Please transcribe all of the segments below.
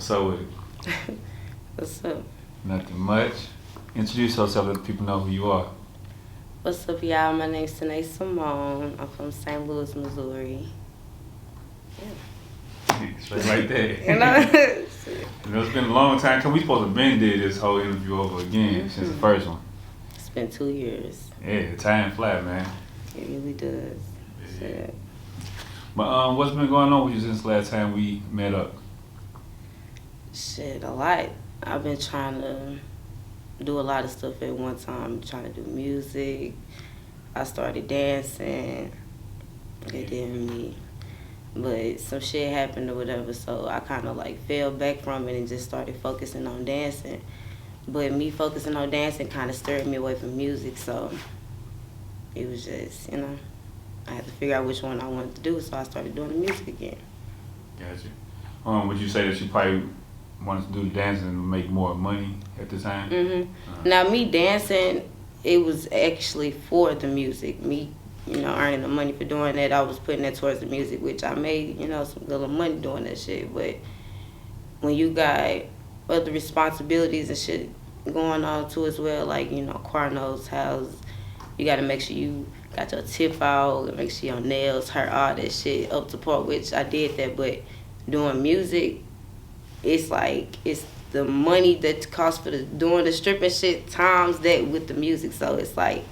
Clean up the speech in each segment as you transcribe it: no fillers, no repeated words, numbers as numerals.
What's up with it? What's up? Nothing much. Introduce yourself, let people know who you are. What's up, y'all? My name's Sene Synmone. I'm from St. Louis, Missouri. Yeah. Straight like that. You know? It's been a long time, because we supposed to been did this whole interview over again since the first one. It's been 2 years. Yeah, time flat, man. It really does. Yeah. But what's been going on with you since last time we met up? Shit, a lot. I've been trying to do a lot of stuff at one time. Trying to do music. I started dancing. It didn't me. But some shit happened or whatever, so I kind of like fell back from it and just started focusing on dancing. But me focusing on dancing kind of stirred me away from music, so it was just, you know, I had to figure out which one I wanted to do, so I started doing the music again. Gotcha. Would you say that you probably wanted to do dancing and make more money at the time? Mm-hmm. Now, me dancing, it was actually for the music. Me, you know, earning the money for doing that, I was putting that towards the music, which I made, you know, some little money doing that shit. But when you got other responsibilities and shit going on too as well, like, you know, car notes, house, you got to make sure you got your tip out and make sure your nails hurt, all that shit up to par, which I did that. But doing music, it's like, it's the money that costs for doing the stripping shit times that with the music. So it's like,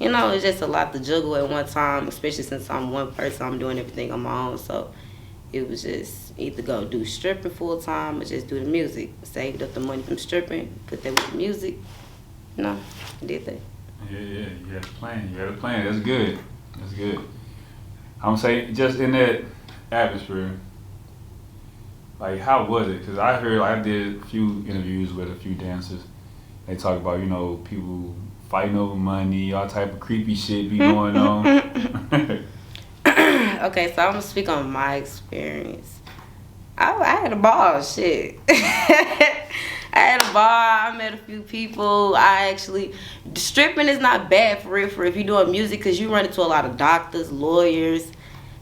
you know, it's just a lot to juggle at one time, especially since I'm one person, I'm doing everything on my own. So it was just either go do stripping full time or just do the music. Saved up the money from stripping, put that with the music. No, I did that. Yeah, you had a plan. You had a plan. That's good. That's good. I'm saying, just in that atmosphere, like, how was it? Because I heard, I did a few interviews with a few dancers. They talk about, you know, people fighting over money, all type of creepy shit be going on. Okay, so I'm going to speak on my experience. I had a ball, shit. I had a bar, I met a few people. Stripping is not bad for real, if you're doing music, because you run into a lot of doctors, lawyers,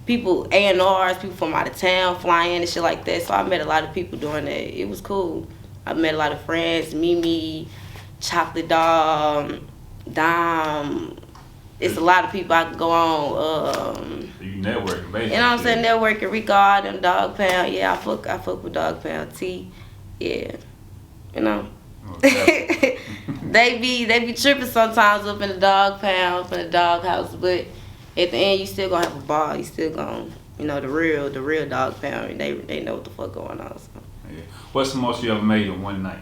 people, A&Rs, people from out of town flying and shit like that. So I met a lot of people doing that. It was cool. I met a lot of friends, Mimi, Chocolate Dog, Dom. It's a lot of people I can go on. You networking, basically. You know what I'm saying? Networking, Rico, all them, Dog Pound. Yeah, I fuck with Dog Pound. T. Yeah. You know, Okay. they be tripping sometimes up in the Dog Pound, up in the dog house, but at the end you still gonna have a ball. You still gonna, you know, the real Dog Pound. They know what the fuck going on. So. Yeah. What's the most you ever made in one night?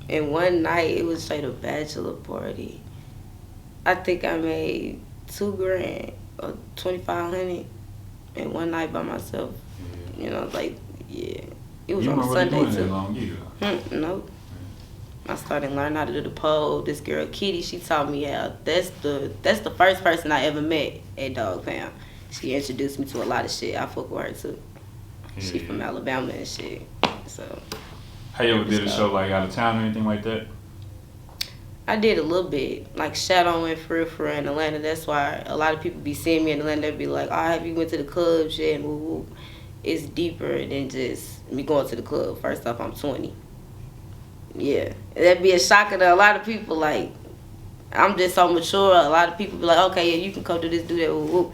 In one night it was straight a bachelor party. I think I made $2,000 or $2,500. In one night by myself, yeah. You know, like, yeah. It was on Sunday really too. That long either. Nope. I started learning how to do the pole. This girl Kitty, she taught me how. That's the first person I ever met at Dog Pound. She introduced me to a lot of shit. I fuck with her too. Yeah. She from Alabama and shit. So. How you ever did a show like out of town or anything like that? I did a little bit, like shadowing for in Atlanta. That's why a lot of people be seeing me in Atlanta. They be like, "Oh, have you went to the club yet?" And woo woo. It's deeper than just me going to the club. First off, I'm 20. Yeah, that'd be a shocker to a lot of people. Like, I'm just so mature. A lot of people be like, "Okay, yeah, you can come do this, do that, woo woo."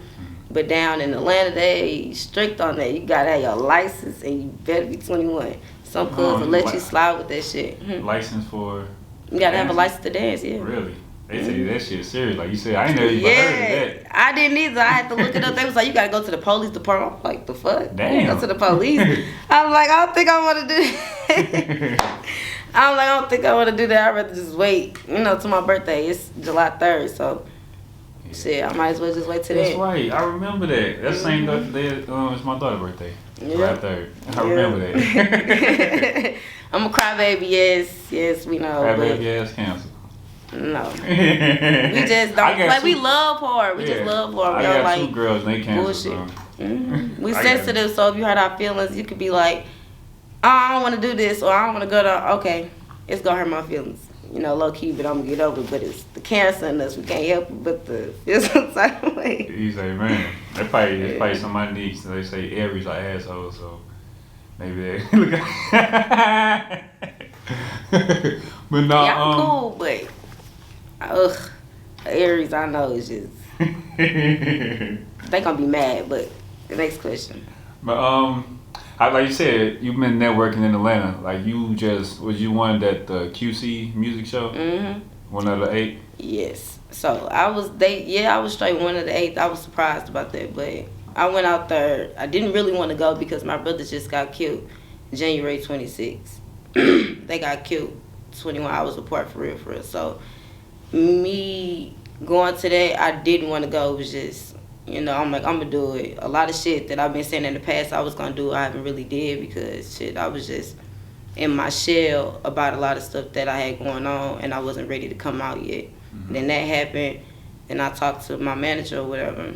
But down in Atlanta, they strict on that. You gotta have your license and you better be 21. Some clubs will let you slide with that shit. License for? You gotta have a license to dance, yeah. Really? They say that shit serious. Like you said, I ain't never even heard of that. I didn't either. I had to look it up. They was like, you gotta go to the police department. I'm like, the fuck? Damn. Go to the police. I'm like, I don't think I want to do that. I'm like, I don't think I want to do that. I'd rather just wait, you know, to my birthday. It's July 3rd, so shit, I might as well just wait till then. That's right. I remember that. That's the same day. It's my daughter's birthday. July 3rd. I remember that. I'm a crybaby, yes, we know. Crybaby ass cancer. No. We just don't play. We love hard. We just love hard. I got two girls and they cancer. Bullshit. We sensitive, so if you hurt our feelings, you could be like, oh, I don't want to do this, or I don't want to go to, okay, it's going to hurt my feelings. you know, low key, but I'm gonna get over it. But it's the cancer in us. We can't help it but the feel some type of way. You say, man, they probably somebody needs. They say Aries are assholes, so maybe they look at. But no, yeah, I'm cool, but Aries, I know is just they gonna be mad. But the next question. But like you said, you've been networking in Atlanta. Like was you one at the QC music show? Mm-hmm. One of the 8. Yes. So I was straight one of the 8. I was surprised about that, but I went out there. I didn't really want to go because my brother just got killed January 26th. They got killed 21 hours apart for real. So me going to that, I didn't want to go. It was just, you know, I'm like, I'm gonna do it. A lot of shit that I've been saying in the past I was gonna do, I haven't really did because shit, I was just in my shell about a lot of stuff that I had going on and I wasn't ready to come out yet. Mm-hmm. Then that happened, and I talked to my manager or whatever,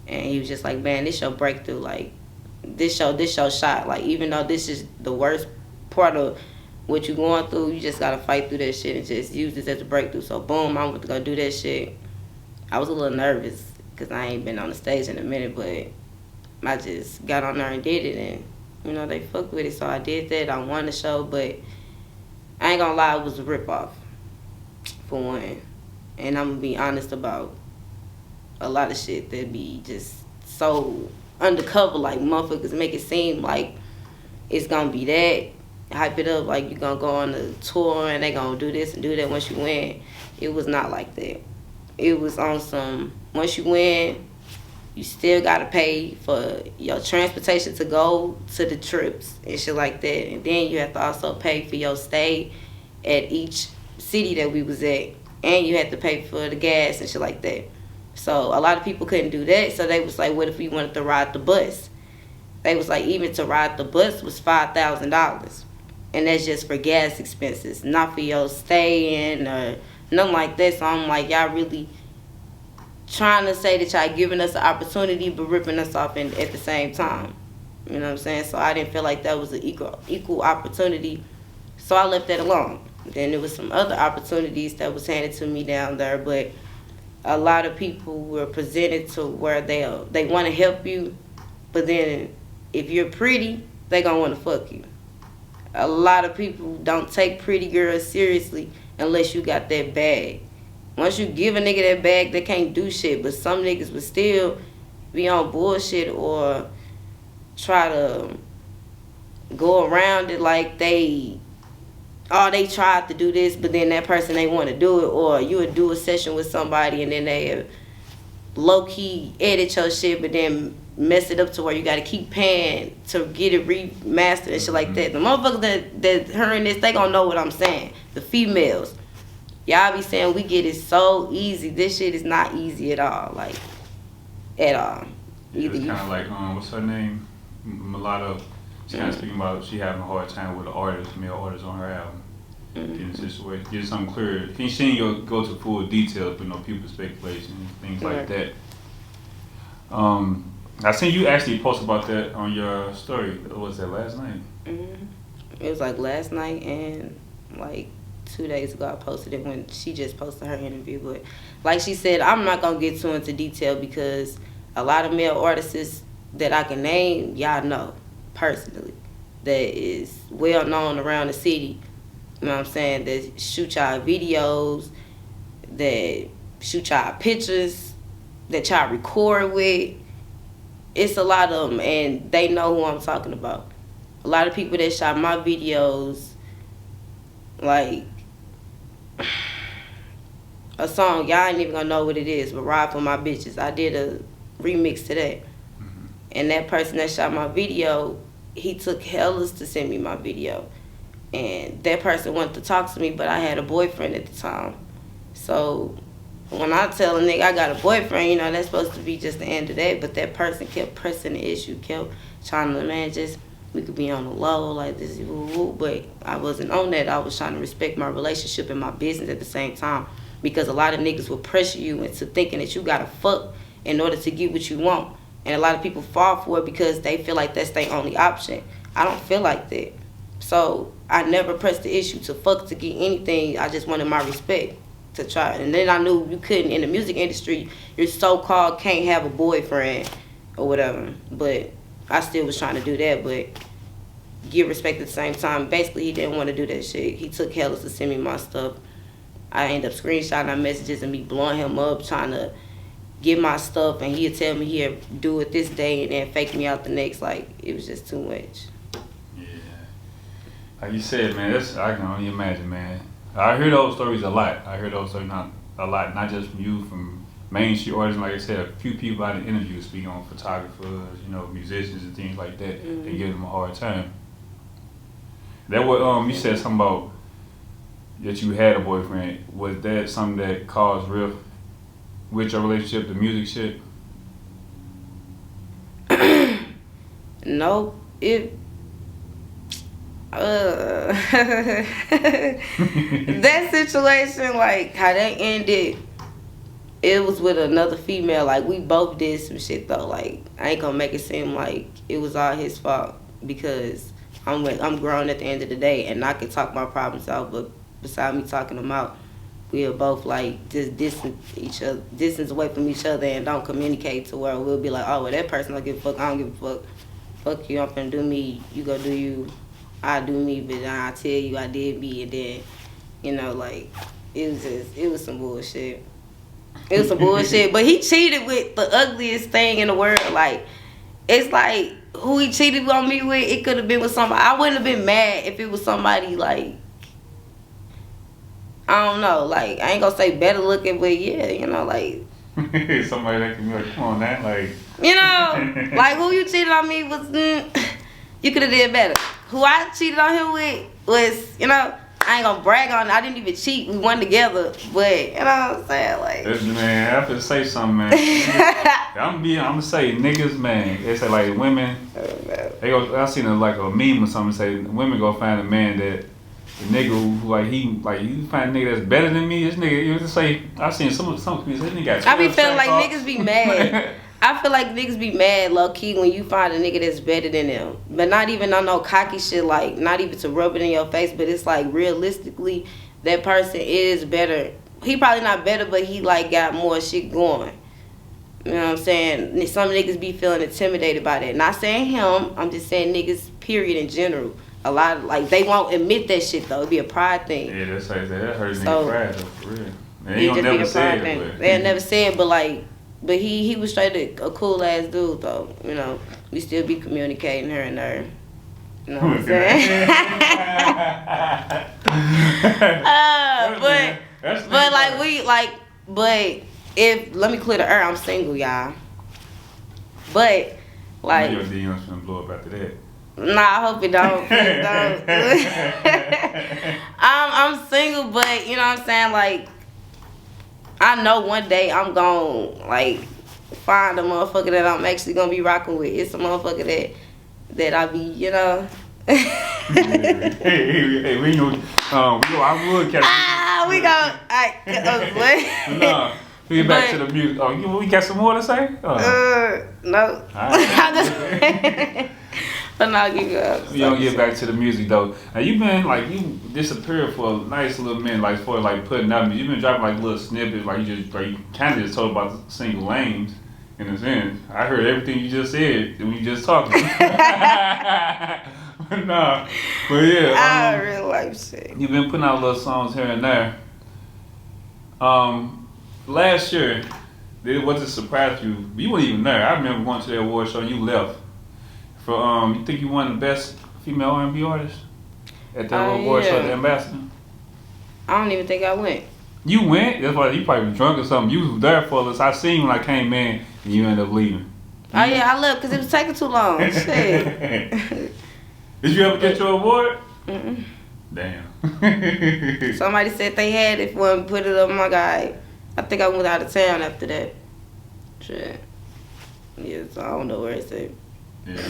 and he was just like, man, this your breakthrough. Like, this your shot. Like, even though this is the worst part of what you're going through, you just gotta fight through that shit and just use this as a breakthrough. So boom, I went to go do that shit. I was a little nervous because I ain't been on the stage in a minute, but I just got on there and did it, and you know, they fucked with it. So I did that. I won the show, but I ain't gonna lie, it was a ripoff, for one. And I'm gonna be honest about a lot of shit that be just so undercover, like motherfuckers make it seem like it's gonna be that. Hype it up like you gonna go on a tour and they gonna do this and do that once you win. It was not like that. It was on some, once you win, you still gotta pay for your transportation to go to the trips and shit like that. And then you have to also pay for your stay at each city that we was at. And you had to pay for the gas and shit like that. So a lot of people couldn't do that. So they was like, what if we wanted to ride the bus? They was like, even to ride the bus was $5,000. And that's just for gas expenses, not for your staying or nothing like that. So I'm like, y'all really trying to say that y'all giving us an opportunity but ripping us off at the same time. You know what I'm saying? So I didn't feel like that was an equal opportunity. So I left that alone. Then there was some other opportunities that was handed to me down there, but a lot of people were presented to where they want to help you, but then if you're pretty, they gonna want to fuck you. A lot of people don't take pretty girls seriously unless you got that bag. Once you give a nigga that bag, they can't do shit, but some niggas would still be on bullshit or try to go around it like they tried to do this, but then that person they want to do it, or you would do a session with somebody and then they low-key edit your shit, but then mess it up to where you got to keep paying to get it remastered and shit like that. The motherfuckers that hearing this, they gonna know what I'm saying. The females, y'all be saying we get it so easy. This shit is not easy at all, like at all. Yeah, it's kind of like what's her name, Mulatto. She's kind of speaking about she having a hard time with the male artists on her album. Getting the situation, get something clear. She ain't go to full details, but people speculation, things like that. I seen you actually post about that on your story. What was that, last night? It was like last night, and like 2 days ago I posted it when she just posted her interview. But like she said, I'm not gonna get too into detail because a lot of male artists that I can name, y'all know personally, that is well known around the city. You know what I'm saying? That shoot y'all videos, that shoot y'all pictures, that y'all record with. It's a lot of them, and they know who I'm talking about. A lot of people that shot my videos, like a song, y'all ain't even gonna know what it is, but Ride For My Bitches. I did a remix to that. And that person that shot my video, he took hellas to send me my video. And that person wanted to talk to me, but I had a boyfriend at the time. So when I tell a nigga I got a boyfriend, you know, that's supposed to be just the end of that. But that person kept pressing the issue, kept trying to, man, just, we could be on the low, like this, but I wasn't on that. I was trying to respect my relationship and my business at the same time. Because a lot of niggas will pressure you into thinking that you gotta fuck in order to get what you want. And a lot of people fall for it because they feel like that's their only option. I don't feel like that. So I never pressed the issue to fuck to get anything. I just wanted my respect to try. And then I knew you couldn't, in the music industry, you're so-called can't have a boyfriend or whatever. But I still was trying to do that, but give respect at the same time. Basically, he didn't want to do that shit. He took hella to send me my stuff. I ended up screenshotting our messages and me blowing him up, trying to get my stuff, and he'd tell me he'd do it this day and then fake me out the next. Like, it was just too much. Yeah. Like you said, man, I can only imagine, man. I hear those stories a lot. I hear those stories not just from you, from mainstream artists. Like I said, a few people out in interviews speak on photographers, musicians and things like that. They give them a hard time. That what you said something about that you had a boyfriend. Was that something that caused rift with your relationship, the music shit? Nope. That situation, like how that ended, it was with another female. Like, we both did some shit though. Like, I ain't gonna make it seem like it was all his fault, because I'm grown at the end of the day, and I can talk my problems out. But beside me talking them out, we are both like just distance away from each other, and don't communicate to where we'll be like, oh, well, that person don't give a fuck, I don't give a fuck. Fuck you, I'm finna do me, you go do you, I do me, but then I tell you I did me, and then, like, it was some bullshit. It was some bullshit, but he cheated with the ugliest thing in the world. Like, it's like, who he cheated on me with, it could have been with somebody. I wouldn't have been mad if it was somebody, like, I don't know, like, I ain't gonna say better looking, but yeah, like. Somebody that can be like, come on, man, like. Like, who you cheated on me was, you could have did better. Who I cheated on him with was, I ain't gonna brag on it. I didn't even cheat. We won together, but you know what I'm saying, like. Man, I have to say something, man. I'm gonna say niggas, man. They say like women. I seen a meme or something say women go find a man that the nigga who you find a nigga that's better than me. This nigga, you just say I seen some comedians. This nigga got. I be feeling like niggas be mad. I feel like niggas be mad low key when you find a nigga that's better than them, but not even on no cocky shit. Like, not even to rub it in your face, but it's like realistically that person is better. He probably not better, but he like got more shit going. You know what I'm saying? Some niggas be feeling intimidated by that. Not saying him. I'm just saying niggas. Period in general. A lot of, like, they won't admit that shit though. It be a pride thing. Yeah, that's like that hurts nigga pride though, for real. They ain't gonna never say it. But. They'll never say it, but like. But he was straight a cool ass dude though. We still be communicating here and there. You know what I'm saying? But if let me clear the air, I'm single, y'all. But like, your DM's gonna blow up after that. Nah, I hope it don't. Please don't. I'm single, but you know what I'm saying, like. I know one day I'm gonna like find a motherfucker that I'm actually gonna be rocking with. It's a motherfucker that I be, hey, we know. I would catch. We go. No, we get back to the music. We got some more to say? No. Right. But now you don't get back to the music though. Now you disappeared for a nice little minute, like for putting out. You've been dropping like little snippets, you kind of just told about the single lanes. In a sense, I heard everything you just said when you just talking. But yeah. I really like shit. You've been putting out little songs here and there. Last year, what's a surprise to you? You weren't even there. I remember going to the award show and you left. For you think you won the best female R&B artist at the award show, the Ambassador? I don't even think I went. You went? That's why you probably was drunk or something. You was there for us. I seen when I came in and you ended up leaving. Oh yeah, I left because it was taking too long. Shit. Did you ever get your award? Mm-mm. Damn. Somebody said they had it for and put it up. My guy. I think I went out of town after that. Shit. Yeah, so I don't know where it's at. Yeah.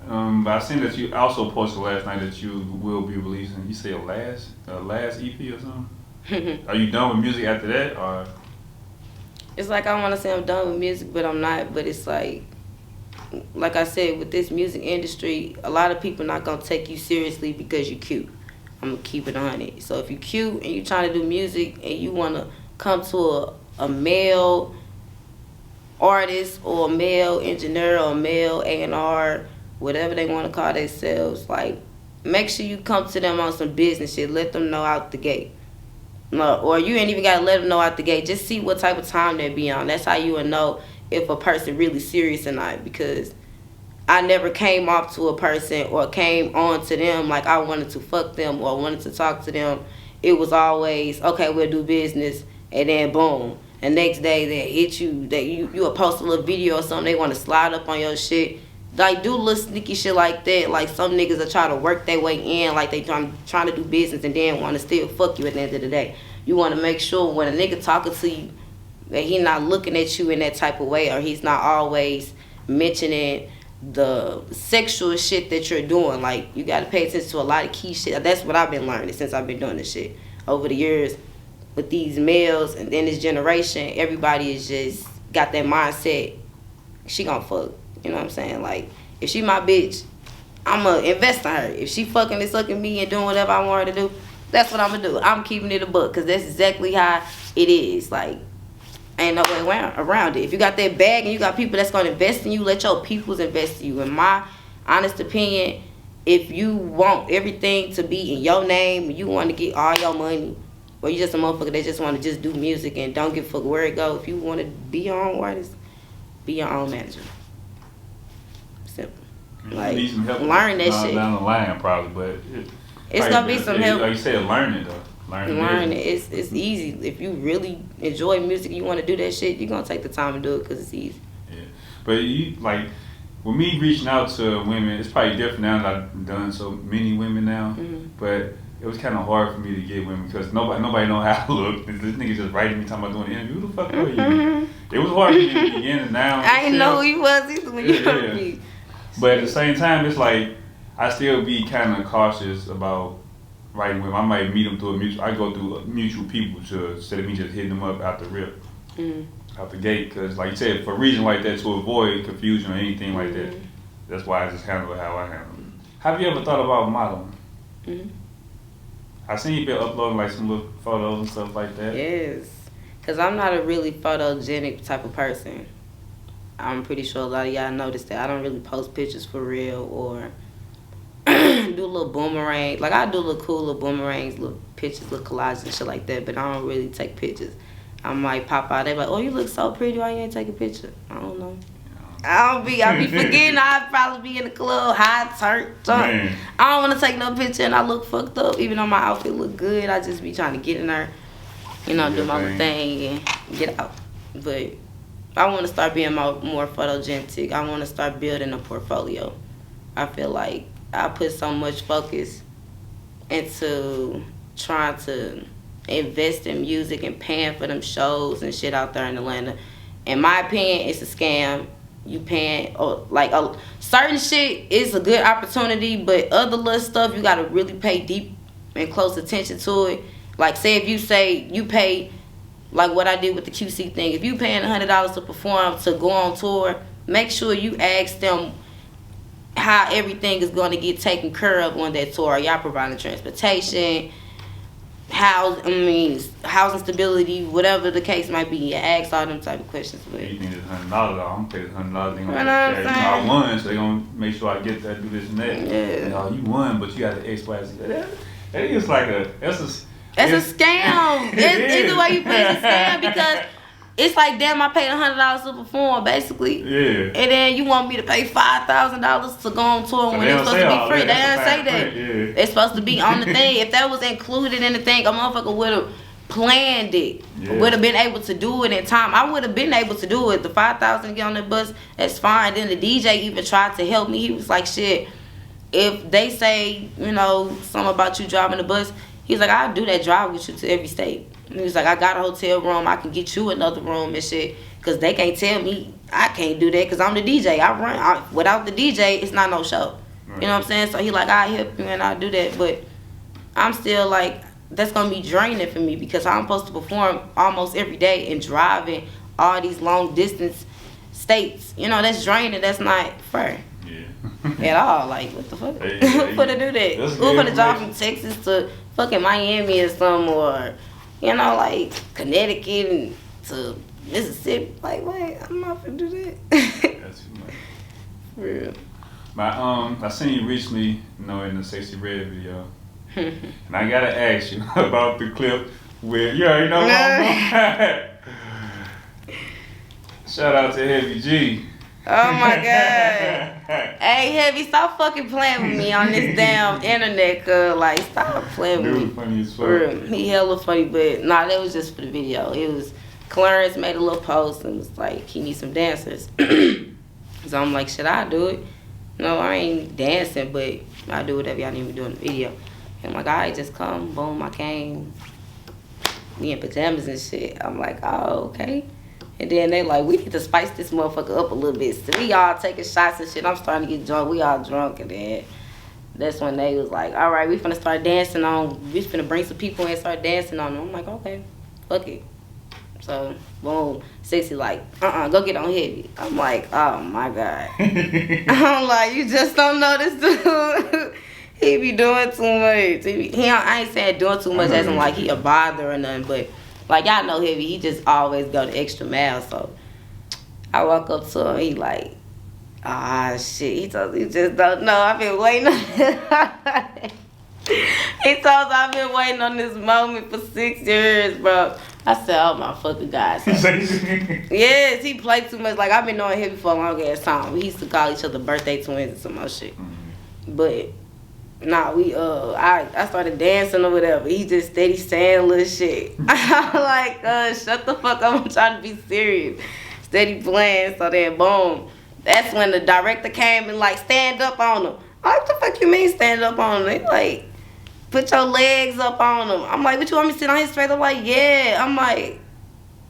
But I seen that you also posted last night that you will be releasing. You say a last EP or something. Are you done with music after that, or? It's like I want to say I'm done with music, but I'm not. But it's like like I said, with this music industry, a lot of people not gonna take you seriously because you cute. I'm gonna keep it 100. So if you cute and you trying to do music and you wanna come to a male artist or a male engineer or a male A&R, whatever they want to call themselves, like, make sure you come to them on some business shit. Let them know out the gate. No, or you ain't even got to let them know out the gate. Just see what type of time they be on. That's how you will know if a person really serious or not. Because I never came off to a person or came on to them like I wanted to fuck them or wanted to talk to them. It was always, okay, we'll do business, and then boom. The next day they hit you, you will post a little video or something, they want to slide up on your shit. Like, do little sneaky shit like that. Like, some niggas are trying to work their way in, like they trying to do business and then want to still fuck you at the end of the day. You want to make sure when a nigga talking to you that he not looking at you in that type of way, or he's not always mentioning the sexual shit that you're doing. Like, you got to pay attention to a lot of key shit. That's what I've been learning since I've been doing this shit over the years. With these males and then this generation, everybody is just got that mindset, she gonna fuck. You know what I'm saying? Like, if she my bitch, I'ma invest in her. If she fucking and sucking me and doing whatever I want her to do, that's what I'ma do. I'm keeping it a buck, because that's exactly how it is. Like, ain't no way around it. If you got that bag and you got people that's gonna invest in you, let your peoples invest in you. In my honest opinion, if you want everything to be in your name, you want to get all your money, or you just a motherfucker that just want to just do music and don't give a fuck where it go. If you want to be your own artist, be your own manager. Simple. Like, you need some help learn that shit. Down the line, probably, but it's gonna be some help. Like you said, learn it though. Learn it. It's easy. If you really enjoy music and you want to do that shit, you're gonna take the time to do it because it's easy. Yeah, but you like, with me reaching out to women, it's probably different now that I've done so many women now. But it was kind of hard for me to get women because nobody know how I look. This nigga just writing me talking about doing the interview. Who the fuck are you? It was hard for me in the beginning. Now I didn't know who you was either when you heard me. But at the same time, it's like I still be kind of cautious about writing women. I might meet them through a mutual. I go through mutual people instead of me just hitting them up out the rip, out the gate. Because like you said, for a reason like that, to avoid confusion or anything like that. That's why I just handle it how I handle it. Have you ever thought about modeling? I seen you been uploading like some little photos and stuff like that. Yes, because I'm not a really photogenic type of person. I'm pretty sure a lot of y'all noticed that I don't really post pictures for real or do little boomerang. Like, I do little cool little boomerangs, little pictures, little collages and shit like that, but I don't really take pictures. I might pop out, they like, oh, you look so pretty, why you ain't take a picture? I don't know. I be forgetting I'd probably be in the club, high turned up. I don't want to take no picture and I look fucked up. Even though my outfit look good, I just be trying to get in there, you know, do my thing and get out. But I want to start being more photogenic. I want to start building a portfolio. I feel like I put so much focus into trying to invest in music and paying for them shows and shit out there in Atlanta. In my opinion, it's a scam. You paying, or like a certain shit is a good opportunity, but other little stuff you gotta really pay deep and close attention to it. Like, say if you say you pay, like what I did with the QC thing, if you paying $100 to perform, to go on tour, make sure you ask them how everything is going to get taken care of on that tour. Are y'all providing transportation, housing stability, whatever the case might be? Ask all them type of questions. But you think it's $100? I'm gonna pay $100. I won, so they gonna make sure I get that, do this and that. Yeah. And, you won, but you got the X, Y, Z. That is like that's a scam. Either way you put it, it's a scam, because it's like, damn, I paid $100 to perform, basically. Yeah. And then you want me to pay $5,000 to go on tour when it's supposed to be free. They didn't say that. Yeah. It's supposed to be on the thing. If that was included in the thing, a motherfucker would have planned it. Yeah. Would have been able to do it in time. I would have been able to do it. The $5,000 to get on the bus, that's fine. Then the DJ even tried to help me. He was like, shit, if they say, you know, something about you driving the bus, he's like, I'll do that drive with you to every state. He was like, I got a hotel room. I can get you another room and shit. Because they can't tell me I can't do that because I'm the DJ. Without the DJ, it's not no show. Right. You know what I'm saying? So he like, I'll help you and I'll do that. But I'm still like, that's going to be draining for me because I'm supposed to perform almost every day and driving all these long distance states. You know, that's draining. That's not fair. Yeah. At all. Like, what the fuck? Hey, Who finna do that? that's Who good finna drive from information. Texas to fucking Miami or something, or, you know, like Connecticut and to Mississippi? Like, wait, I'm not finna do that. That's too much. For real. I seen you recently, you know, in the Sexy Red video. And I gotta ask you about the clip where you already know what I'm going. Shout out to Heavy G. Oh my god. Hey, Heavy, stop fucking playing with me on this damn internet, cuz. Like, stop playing with me. Dude, funny as fuck. For real. He hella funny, but nah, that was just for the video. It was, Clarence made a little post and was like, he needs some dancers. So I'm like, should I do it? No, I ain't dancing, but I do whatever y'all need me to do in the video. And I'm like, alright, just come. Boom, I came. Me in pajamas and shit. I'm like, oh, okay. And then they like, we need to spice this motherfucker up a little bit. So we all taking shots and shit. I'm starting to get drunk. We all drunk. And then that's when they was like, all right, we finna start dancing on. We finna bring some people in and start dancing on them. I'm like, okay, fuck it. So, boom. Sexy like, go get on Heavy. I'm like, oh my God. I'm like, you just don't know this dude. He be doing too much. I ain't saying doing too much as in like he a bother or nothing, but like y'all know Heavy, he just always go the extra mile. So I walk up to him, he like, shit. He told me, you just don't know. I've been waiting on this. He told me I've been waiting on this moment for 6 years, bro. I said, oh my fucking God. So, yes, he played too much. Like I've been knowing Heavy for a long ass time. We used to call each other birthday twins and some more shit. But nah, I started dancing or whatever. He just steady saying little shit. I'm like, shut the fuck up. I'm trying to be serious. Steady playing. So then, boom. That's when the director came and like, stand up on him. What the fuck you mean stand up on him? He like, put your legs up on him. I'm like, what you want me to sit on his face? I'm like, yeah. I'm like,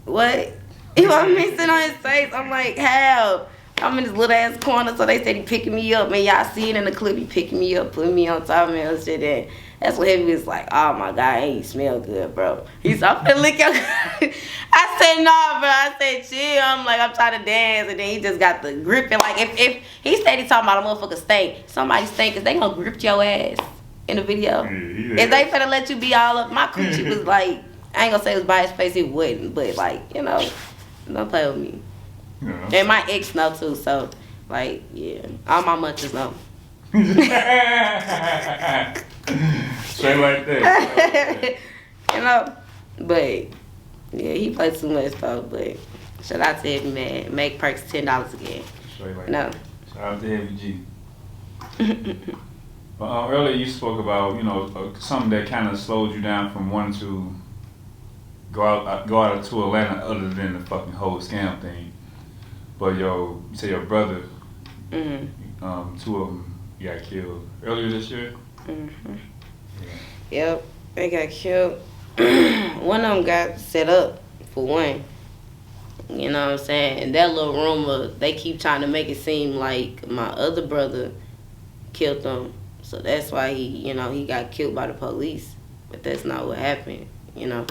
what? You want me to sit on his face? I'm like, how? I'm in this little ass corner, so they said he picking me up. Man, y'all see it in the clip, he picking me up, putting me on top of me and shit. And that's what Heavy was like, oh my God, ain't you smell good, bro. He's up and lick your I said, nah, bro. I said, chill. I'm like, I'm trying to dance. And then he just got the grip. And like, if he said he talking about a motherfucker stink, somebody stink, is they gonna grip your ass in the video? Yeah. If they finna let you be all up, my coochie was like, I ain't gonna say it was by his face, it wouldn't. But like, you know, don't play with me. Yeah. And my ex know too, so like, yeah, all my munches know. Straight like that. You know, but yeah, he plays too much though. But shout out to Heavy, man. Make perks $10 again. Straight like No. that. Shout out to Heavy G. But earlier you spoke about, you know, something that kind of slowed you down from wanting to go out to Atlanta other than the fucking whole scam thing. But you say your brother, two of them got killed earlier this year. Yeah. Yep, they got killed. One of them got set up for one. You know what I'm saying? And that little rumor, they keep trying to make it seem like my other brother killed them. So that's why he got killed by the police. But that's not what happened, you know.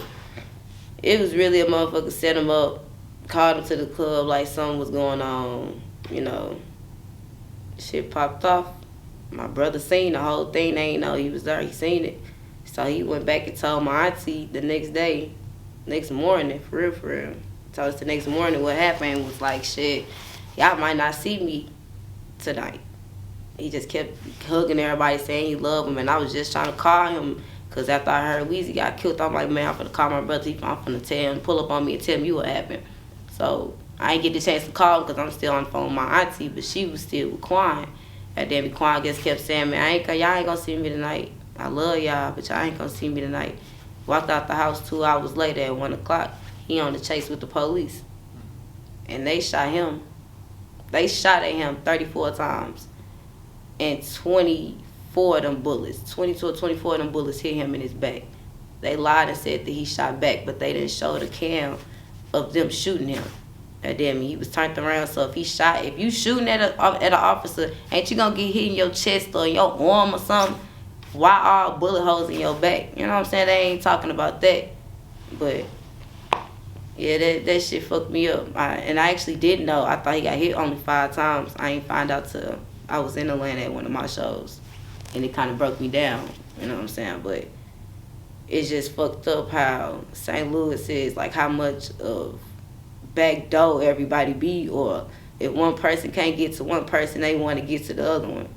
It was really a motherfucker set him up, called him to the club like something was going on, you know. Shit popped off. My brother seen the whole thing. They ain't know he was there. He seen it. So he went back and told my auntie the next morning, for real. Told us the next morning what happened. Was like, shit, y'all might not see me tonight. He just kept hugging everybody, saying he loved him. And I was just trying to call him because after I heard Weezy got killed, I'm like, man, I'm finna call my brother. I'm finna tell him, pull up on me and tell me what happened. So I ain't get the chance to call him because I'm still on the phone with my auntie, but she was still with Quan. And then Quan just kept saying, man, y'all ain't gonna see me tonight. I love y'all, but y'all ain't gonna see me tonight. Walked out the house 2 hours later at 1 o'clock. He on the chase with the police. And they shot him. They shot at him 34 times. And 24 of them bullets, 22 or 24 of them bullets hit him in his back. They lied and said that he shot back, but they didn't show the cam of them shooting him. And then he was turned around, so if you shooting at an officer, ain't you gonna get hit in your chest or your arm or something? Why all bullet holes in your back? You know what I'm saying? They ain't talking about that. But Yeah, that shit fucked me up. And I actually didn't know. I thought he got hit only 5 times. I ain't find out till I was in Atlanta at one of my shows. And it kind of broke me down, you know what I'm saying? But it's just fucked up how St. Louis is, like how much of back door everybody be, or if one person can't get to one person, they want to get to the other one.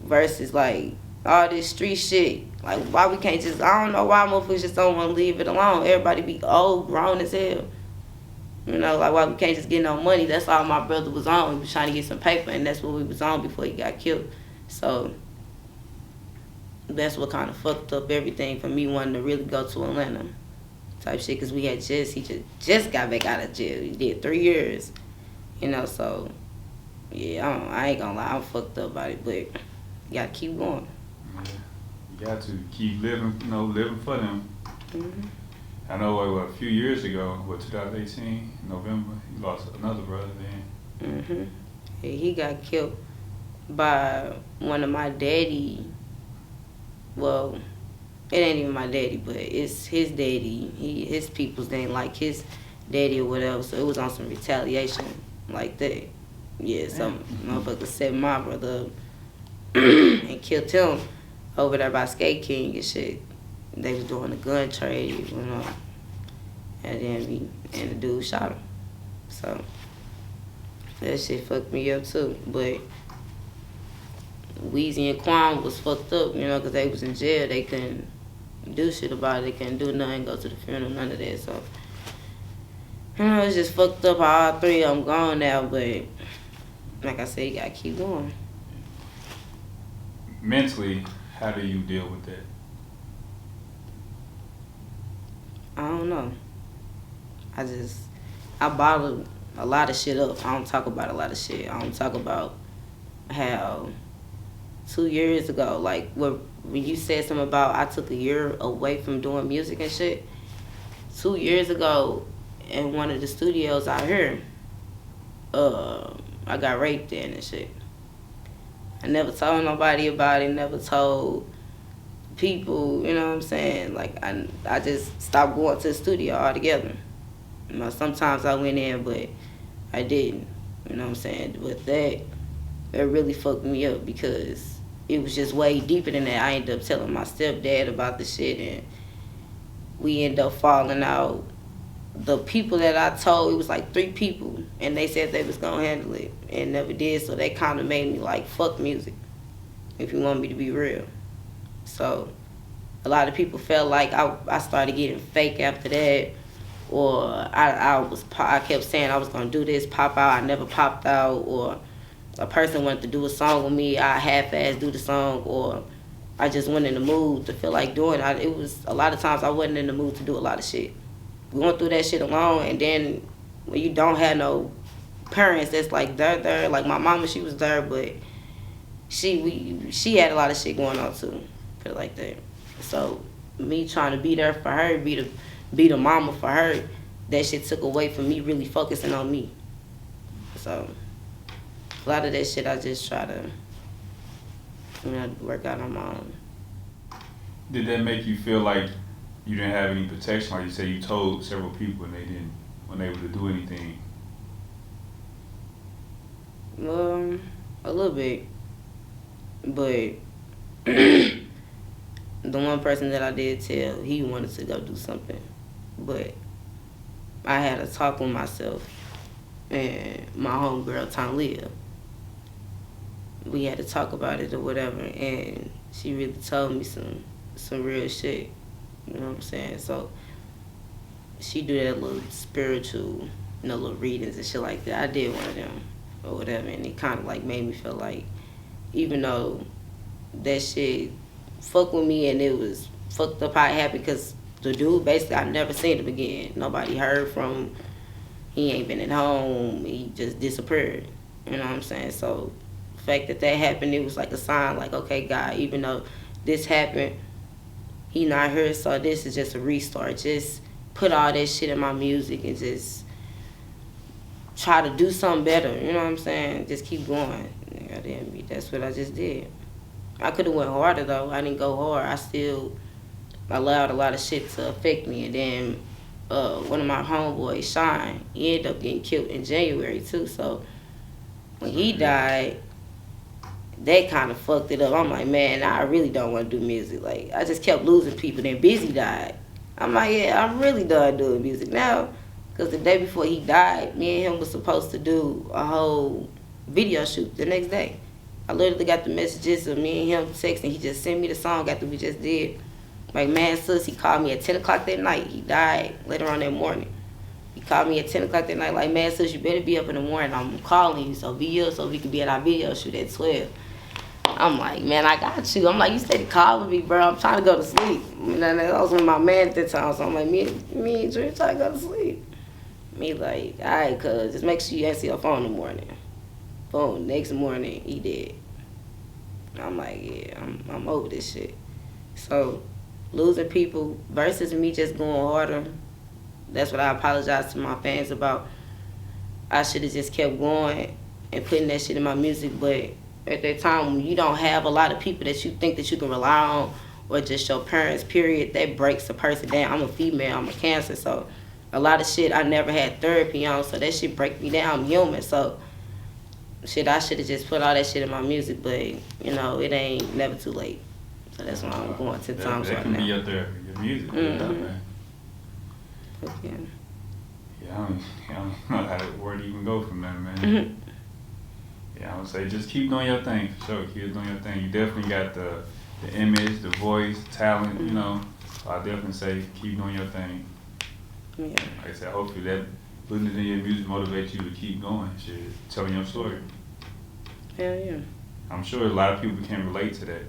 Versus like all this street shit. Like why we can't just, I don't know why motherfuckers just don't want to leave it alone. Everybody be old, grown as hell. You know, like why we can't just get no money. That's all my brother was on. He was trying to get some paper, and that's what we was on before he got killed. So that's what kind of fucked up everything for me wanting to really go to Atlanta type shit. Because he just got back out of jail. He did 3 years. You know, so yeah, I ain't gonna lie, I'm fucked up about it, but you gotta keep going. Yeah, you got to keep living, you know, living for them. Mm-hmm. I know a few years ago, 2018, November, he lost another brother then. Mm-hmm. Yeah, he got killed by one of my daddy. Well, it ain't even my daddy, but it's his daddy. His peoples didn't like his daddy or whatever, so it was on some retaliation like that. Yeah, some motherfucker set my brother up and killed him over there by Skate King and shit. They was doing the gun trade, you know. And then the dude shot him. So that shit fucked me up too. But Weezy and Quan was fucked up, you know, because they was in jail. They couldn't do shit about it. They couldn't do nothing, go to the funeral, none of that. So, you know, it's just fucked up how all 3 of them gone now. But like I said, you gotta keep going. Mentally, how do you deal with that? I don't know. I bottle a lot of shit up. I don't talk about a lot of shit. I don't talk about how 2 years ago, like when you said something about I took a year away from doing music and shit. 2 years ago, in one of the studios out here, I got raped in and shit. I never told nobody about it, never told people, you know what I'm saying? Like, I just stopped going to the studio altogether. You know, sometimes I went in, but I didn't, you know what I'm saying? But that really fucked me up because it was just way deeper than that. I ended up telling my stepdad about the shit, and we ended up falling out. The people that I told, it was like 3 people, and they said they was gonna handle it and never did, so they kind of made me like, fuck music, if you want me to be real. So a lot of people felt like I started getting fake after that, or I kept saying I was gonna do this, pop out, I never popped out, or a person wanted to do a song with me, I half-ass do the song, or I just wasn't in the mood to feel like doing it. It was a lot of times I wasn't in the mood to do a lot of shit. Going through that shit alone, and then when you don't have no parents that's like there, like my mama, she was there, but she had a lot of shit going on too, feel like that. So me trying to be there for her, be the mama for her, that shit took away from me really focusing on me. So a lot of that shit I just try to, you know, work out on my own. Did that make you feel like you didn't have any protection? Like you said, you told several people and they didn't weren't able to do anything. A little bit, but the one person that I did tell, he wanted to go do something, but I had a talk with myself and my homegirl Talia. We had to talk about it or whatever, and she really told me some real shit. You know what I'm saying? So she do that little spiritual, you know, little readings and shit like that. I did one of them or whatever, and it kind of like made me feel like, even though that shit fucked with me and it was fucked up how it happened, because the dude basically I never seen him again. Nobody heard from him. He ain't been at home. He just disappeared. You know what I'm saying? So the fact that happened, it was like a sign, like, okay, God, even though this happened, he not here, so this is just a restart. Just put all that shit in my music and just try to do something better. You know what I'm saying? Just keep going. That's what I just did. I could have went harder though. I didn't go hard. I still allowed a lot of shit to affect me, and then one of my homeboys, Sean, he ended up getting killed in January too. So when he died, that kind of fucked it up. I'm like, man, I really don't want to do music. Like, I just kept losing people. Then Bizzie died. I'm like, yeah, I'm really done doing music now. Because the day before he died, me and him was supposed to do a whole video shoot the next day. I literally got the messages of me and him texting. He just sent me the song after we just did. Like, man, sis, he called me at 10 o'clock that night. He died later on that morning. He called me at 10 o'clock that night, like, man, sis, you better be up in the morning. I'm calling you, so be up so we can be at our video shoot at 12. I'm like, man, I got you. I'm like, you steady calling me, bro. I'm trying to go to sleep. And then I was with my man at that time, so I'm like, me and Drew trying to go to sleep. Me like, all right, cuz, just make sure you answer your phone in the morning. Boom, next morning, he dead. I'm like, yeah, I'm over this shit. So, losing people versus me just going harder, that's what I apologize to my fans about. I should have just kept going and putting that shit in my music, but at that time, when you don't have a lot of people that you think that you can rely on, or just your parents, period, that breaks a person down. I'm a female, I'm a Cancer, so a lot of shit I never had therapy on, so that shit break me down. I'm human, so shit, I should have just put all that shit in my music, but, you know, it ain't never too late. So that's why I'm going 10 times right now. That can be your therapy, your music. Mm-hmm. Yeah. Yeah, I don't know how where to even go from there, man. Mm-hmm. Yeah, I would say just keep doing your thing, for sure. Keep doing your thing. You definitely got the image, the voice, talent, you know. So I definitely say keep doing your thing. Yeah. Like I said, hopefully that putting it in your music motivates you to keep going, shit, telling your story. Hell yeah. I'm sure a lot of people can relate to that.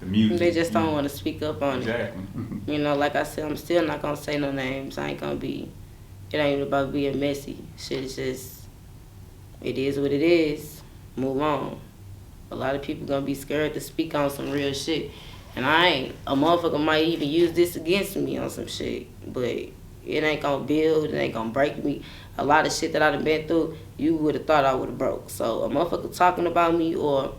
The music. They just don't want to speak up on exactly. it. You know, like I said, I'm still not going to say no names. I ain't going to be, it ain't about being messy. Shit is just, it is what it is. Move on. A lot of people going to be scared to speak on some real shit. And I ain't, a motherfucker might even use this against me on some shit. But it ain't going to build, it ain't going to break me. A lot of shit that I done been through, you would have thought I would have broke. So a motherfucker talking about me or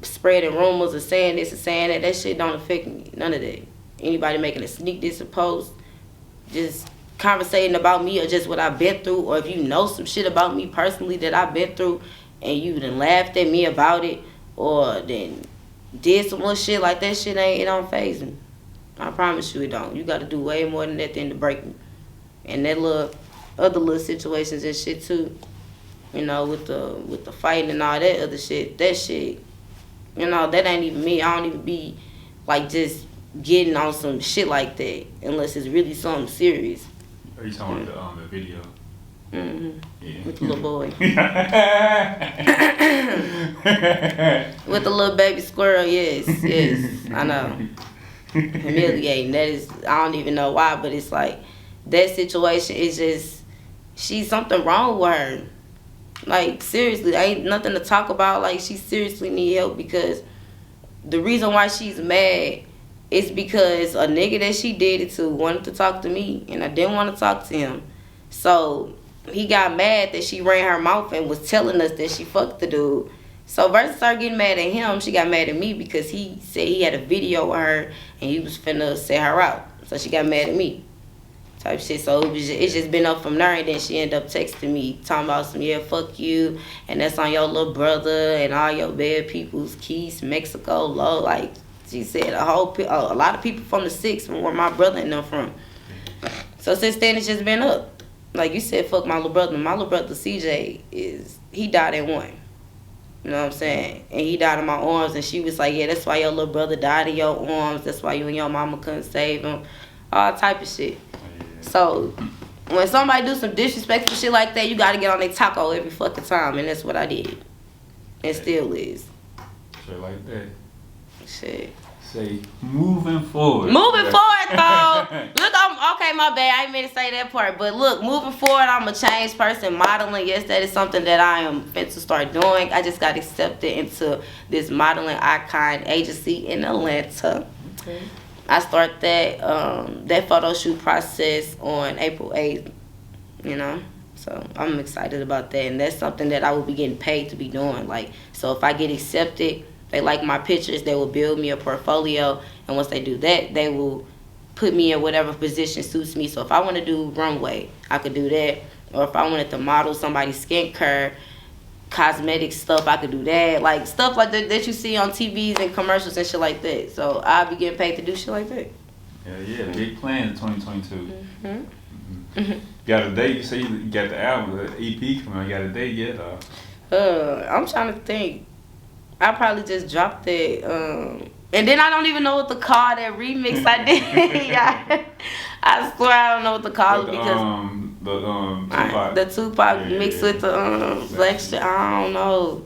spreading rumors or saying this or saying that, that shit don't affect me. None of that. Anybody making a sneak diss or post, just conversating about me or just what I've been through, or if you know some shit about me personally that I've been through and you done laughed at me about it or then did some little shit like that, shit ain't, it don't faze me. I promise you it don't. You got to do way more than that thing to break me. And that little, other little situations and shit too, you know, with the fighting and all that other shit, that shit, you know, that ain't even me. I don't even be like just getting on some shit like that unless it's really something serious. Are you talking about the video? Mm-hmm. Yeah. With the little boy. With the little baby squirrel, yes, I know. Humiliating. That is, I don't even know why, but it's like, that situation is just, she's something wrong with her. Like, seriously, ain't nothing to talk about. Like, she seriously need help because the reason why she's mad is because a nigga that she did it to wanted to talk to me, and I didn't want to talk to him. So he got mad that she ran her mouth and was telling us that she fucked the dude. So versus her getting mad at him, she got mad at me because he said he had a video of her and he was finna set her out. So she got mad at me. Type shit. So it's just been up from there, and then she ended up texting me talking about some, yeah, fuck you, and that's on your little brother and all your bad people's Keys, Mexico, low. Like she said, a lot of people from the 6 from where my brother and them from. So since then it's just been up. Like you said, fuck my little brother. My little brother CJ he died at 1. You know what I'm saying? And he died in my arms, and she was like, yeah, that's why your little brother died in your arms. That's why you and your mama couldn't save him. All type of shit. So, when somebody do some disrespectful shit like that, you gotta get on their taco every fucking time, and that's what I did. And still is. Shit like that. Shit. Say, moving forward. Moving forward, though. Look, okay, my bad. I ain't meant to say that part. But look, moving forward, I'm a changed person. Modeling, yes, that is something that I am fit to start doing. I just got accepted into this modeling icon agency in Atlanta. Okay. I start that photo shoot process on April 8th, you know. So I'm excited about that. And that's something that I will be getting paid to be doing. Like, so if I get accepted, they like my pictures, they will build me a portfolio. And once they do that, they will put me in whatever position suits me. So if I want to do runway, I could do that. Or if I wanted to model somebody's skincare, cosmetic stuff, I could do that. Like stuff like that you see on TVs and commercials and shit like that. So I'll be getting paid to do shit like that. Yeah, big plans in 2022. Mm-hmm. Got a date? You say you got the album, the EP coming out. You got a date yet? I'm trying to think. I probably just dropped it. And then I don't even know what to call that remix I did. Yeah. I swear I don't know what to call it because the Tupac mixed with the Black shit. I don't know.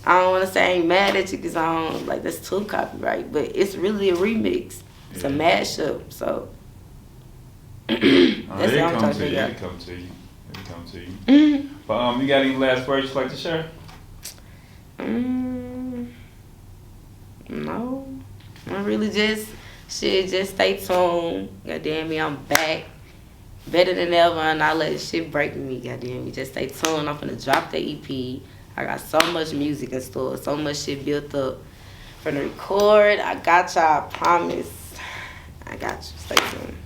I don't want to say I ain't mad at you because I don't like that's too copyright, but it's really a remix. It's a mashup. So that's what I'm trying to figure out. It come to you. But you got any last words you'd like to share? No. I really just stay tuned. Goddamn me, I'm back. Better than ever, and I let shit break me. Goddamn me, just stay tuned. I'm finna drop the EP. I got so much music in store, so much shit built up. Finna record. I got y'all, I promise. I got you. Stay tuned.